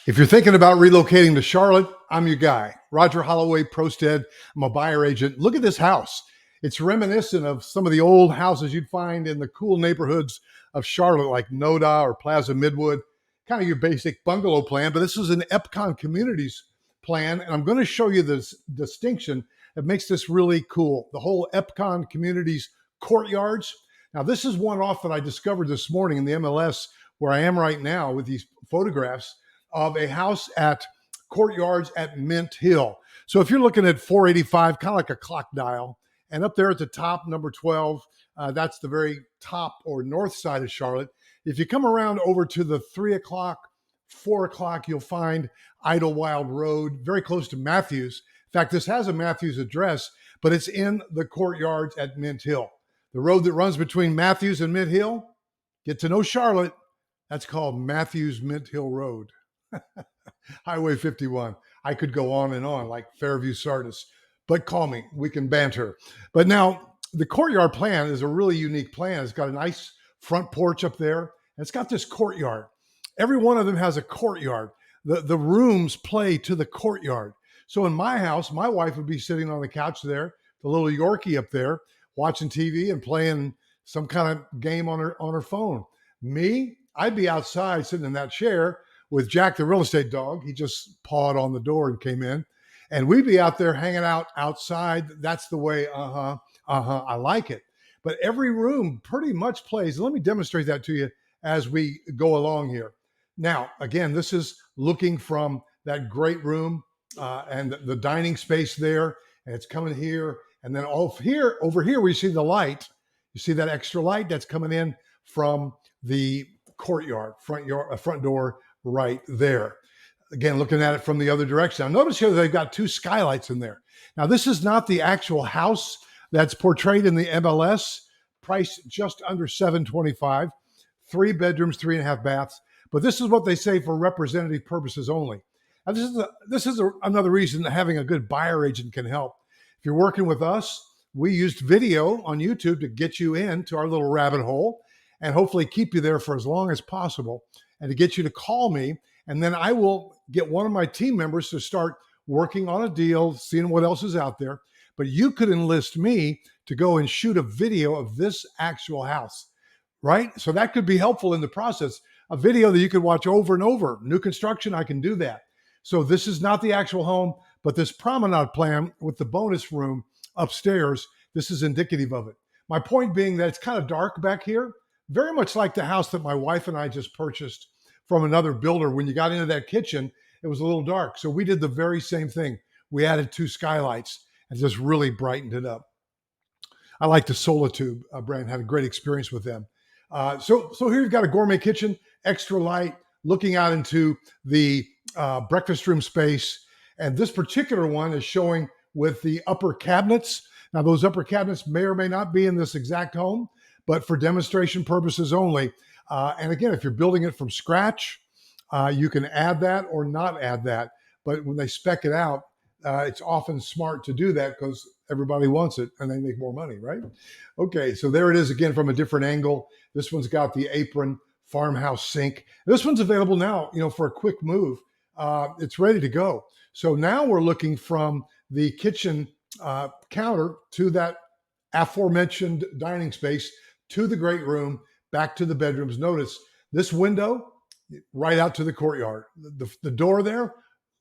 If you're thinking about relocating to Charlotte, I'm your guy. Roger Holloway, Prosted. I'm a buyer agent. Look at this house. It's reminiscent of some of the old houses you'd find in the cool neighborhoods of Charlotte, like Noda or Plaza Midwood. Kind of your basic bungalow plan, but this is an Epcon Communities plan, and I'm going to show you this distinction that makes this really cool. The whole Epcon Communities Courtyards. Now, this is one off that I discovered this morning in the MLS where I am right now with these photographs of a house at Courtyards at Mint Hill. So if you're looking at 485, kind of like a clock dial, and up there at the top, number 12, that's the very top or north side of Charlotte. If you come around over to the 3 o'clock, 4 o'clock, you'll find Idlewild Road, very close to Matthews. In fact, this has a Matthews address, but it's in the Courtyards at Mint Hill. The road that runs between Matthews and Mint Hill, get to know Charlotte, that's called Matthews Mint Hill Road. Highway 51. I could go on and on like Fairview Sardis, but call me, we can banter. But now the courtyard plan is a really unique plan. It's got a nice front porch up there, and it's got this courtyard. Every one of them has a courtyard. The rooms play to the courtyard. So in my house, my wife would be sitting on the couch there, the little Yorkie up there, watching TV and playing some kind of game on her phone. Me, I'd be outside sitting in that chair with Jack, the real estate dog. He just pawed on the door and came in. And we'd be out there hanging out outside. That's the way, I like it. But every room pretty much plays. Let me demonstrate that to you as we go along here. Now, again, this is looking from that great room and the dining space there. And it's coming here. And then over here, we see the light. You see that extra light that's coming in from the courtyard, front door right there. Again, looking at it from the other direction. Now, notice here they've got two skylights in there. Now, this is not the actual house that's portrayed in the MLS, priced just under $725, 3 bedrooms, 3.5 baths. But this is what they say for representative purposes only. Now, this is another reason that having a good buyer agent can help. If you're working with us, we used video on YouTube to get you into our little rabbit hole and hopefully keep you there for as long as possible, and to get you to call me. And then I will get one of my team members to start working on a deal, seeing what else is out there. But you could enlist me to go and shoot a video of this actual house, right? So that could be helpful in the process. A video that you could watch over and over. New construction, I can do that. So this is not the actual home, but this promenade plan with the bonus room upstairs, this is indicative of it. My point being that it's kind of dark back here, very much like the house that my wife and I just purchased from another builder. When you got into that kitchen, it was a little dark. So we did the very same thing. We added 2 skylights and just really brightened it up. I like the Solitude brand, had a great experience with them. So here you've got a gourmet kitchen, extra light, looking out into the breakfast room space. And this particular one is showing with the upper cabinets. Now, those upper cabinets may or may not be in this exact home, but for demonstration purposes only. And again, if you're building it from scratch, you can add that or not add that. But when they spec it out, it's often smart to do that because everybody wants it and they make more money, right? Okay, so there it is again from a different angle. This one's got the apron, farmhouse sink. This one's available now, for a quick move. It's ready to go. So now we're looking from the kitchen counter to that aforementioned dining space to the great room, back to the bedrooms. Notice this window right out to the courtyard. The door there,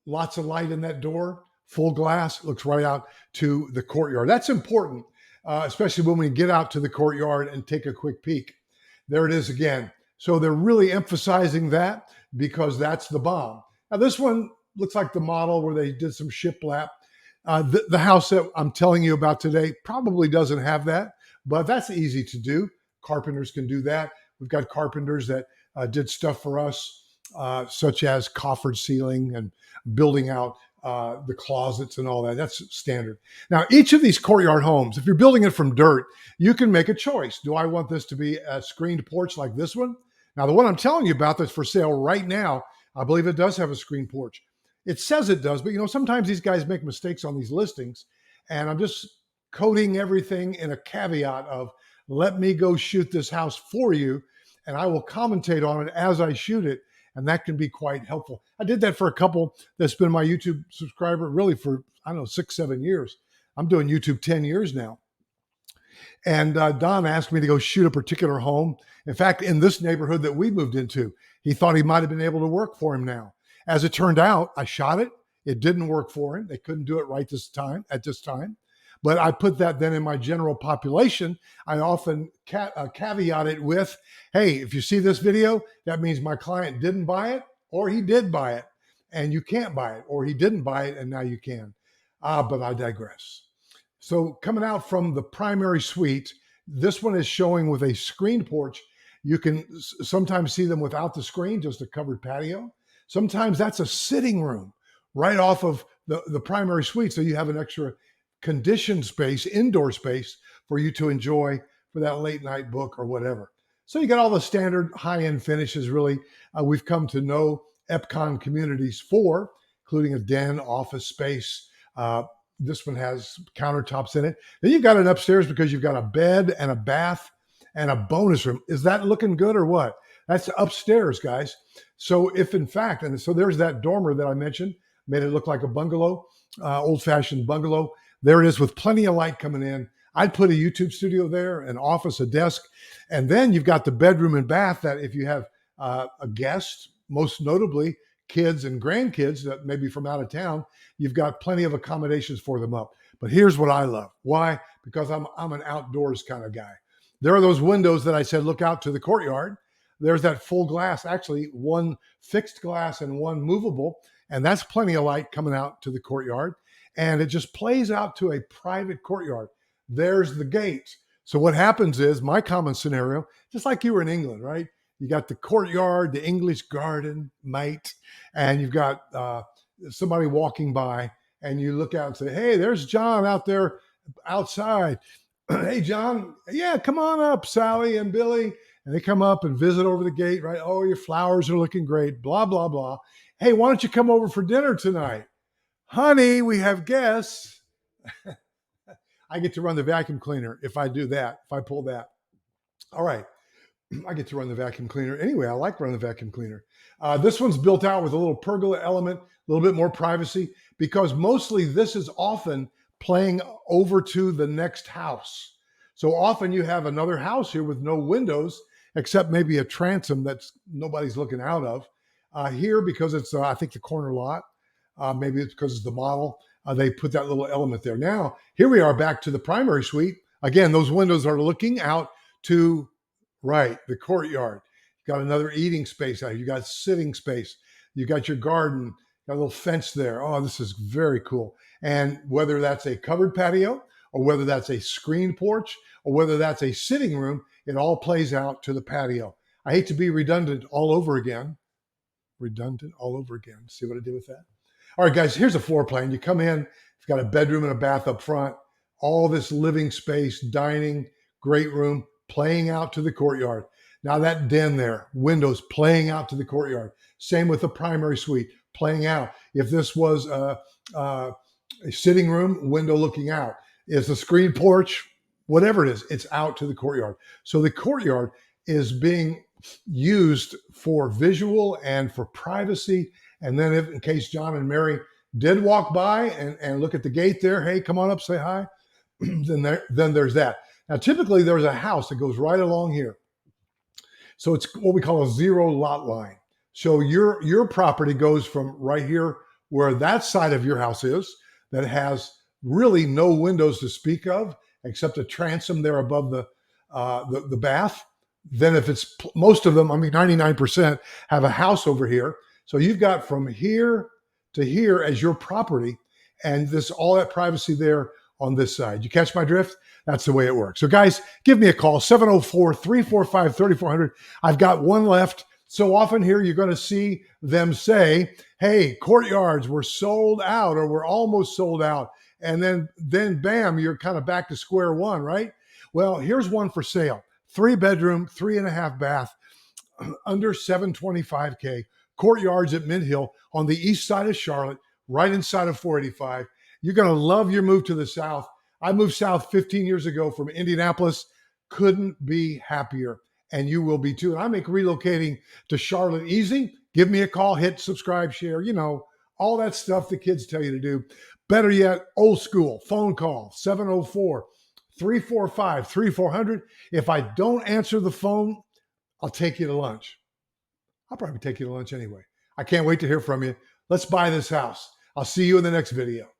lots of light in that door, full glass, looks right out to the courtyard. That's important, especially when we get out to the courtyard and take a quick peek. There it is again. So they're really emphasizing that because that's the bomb. Now this one looks like the model where they did some shiplap. The house that I'm telling you about today probably doesn't have that, but that's easy to do. Carpenters can do that. We've got carpenters that did stuff for us, such as coffered ceiling and building out the closets and all that. That's standard. Now, each of these courtyard homes, if you're building it from dirt, you can make a choice. Do I want this to be a screened porch like this one? Now, the one I'm telling you about that's for sale right now, I believe it does have a screened porch. It says it does, but sometimes these guys make mistakes on these listings, and I'm just coding everything in a caveat of, let me go shoot this house for you, and I will commentate on it as I shoot it. and that can be quite helpful. I did that for a couple that's been my YouTube subscriber really for, I don't know, 6-7 years. I'm doing YouTube 10 years now. And Don asked me to go shoot a particular home. In fact, in this neighborhood that we moved into, he thought he might have been able to work for him now. As it turned out, I shot it. It didn't work for him. They couldn't do it right at this time. But I put that then in my general population. I often caveat it with, hey, if you see this video, that means my client didn't buy it or he did buy it and you can't buy it, or he didn't buy it and now you can. But I digress. So coming out from the primary suite, this one is showing with a screen porch. You can sometimes see them without the screen, just a covered patio. Sometimes that's a sitting room right off of the primary suite. So you have an extra conditioned space, indoor space for you to enjoy for that late night book or whatever. So you got all the standard high-end finishes really we've come to know Epcon Communities for, including a den, office space. This one has countertops in it. Then you've got an upstairs because you've got a bed and a bath and a bonus room. Is that looking good or what? That's upstairs, guys. So if in fact, and so there's that dormer that I mentioned, made it look like a bungalow, old-fashioned bungalow. There it is with plenty of light coming in. I'd put a YouTube studio there, an office, a desk, and then you've got the bedroom and bath that if you have a guest, most notably kids and grandkids that maybe from out of town, you've got plenty of accommodations for them up. But here's what I love. Why? Because I'm an outdoors kind of guy. There are those windows that I said look out to the courtyard. There's that full glass, actually one fixed glass and one movable, and that's plenty of light coming out to the courtyard. And it just plays out to a private courtyard. There's the gate. So what happens is my common scenario, just like you were in England, right? You got the courtyard, the English garden, mate, and you've got somebody walking by and you look out and say, hey, there's John out there outside. Hey, John, yeah, come on up, Sally and Billy. And they come up and visit over the gate, right? Oh, your flowers are looking great, blah, blah, blah. Hey, why don't you come over for dinner tonight? Honey, we have guests. I get to run the vacuum cleaner if I do that, if I pull that. All right. I get to run the vacuum cleaner. Anyway, I like running the vacuum cleaner. This one's built out with a little pergola element, a little bit more privacy, because mostly this is often playing over to the next house. So often you have another house here with no windows, except maybe a transom that's nobody's looking out of. Here, because it's, I think, the corner lot, maybe it's because it's the model, they put that little element there. Now, here we are back to the primary suite. Again, those windows are looking out to, right, the courtyard. You got another eating space out here. You got sitting space. You got your garden, got a little fence there. Oh, this is very cool. And whether that's a covered patio or whether that's a screen porch or whether that's a sitting room, it all plays out to the patio. I hate to be redundant all over again. See what I did with that? All right, guys, here's a floor plan. You come in, you've got a bedroom and a bath up front, all this living space, dining, great room, playing out to the courtyard. Now that den there, windows playing out to the courtyard. Same with the primary suite, playing out. If this was a sitting room, window looking out. It's a screen porch, whatever it is, it's out to the courtyard. So the courtyard is being used for visual and for privacy. And then if, in case John and Mary did walk by and look at the gate there, hey, come on up, say hi, then there's that. Now, typically there's a house that goes right along here. So it's what we call a zero lot line. So your property goes from right here where that side of your house is that has really no windows to speak of, except a transom there above the bath. Then if it's most of them, I mean, 99% have a house over here. So you've got from here to here as your property and all that privacy there on this side. You catch my drift? That's the way it works. So guys, give me a call, 704-345-3400. I've got one left. So often here you're going to see them say, hey, Courtyards, we're sold out or we're almost sold out. And then bam, you're kind of back to square one, right? Well, here's one for sale. 3-bedroom, 3.5 bath, under $725K. Courtyards at Mint Hill on the east side of Charlotte, right inside of 485. You're going to love your move to the south. I moved south 15 years ago from Indianapolis. Couldn't be happier. And you will be too. And I make relocating to Charlotte easy. Give me a call, hit subscribe, share, all that stuff the kids tell you to do. Better yet, old school, phone call, 704-345-3400. If I don't answer the phone, I'll take you to lunch. I'll probably take you to lunch anyway. I can't wait to hear from you. Let's buy this house. I'll see you in the next video.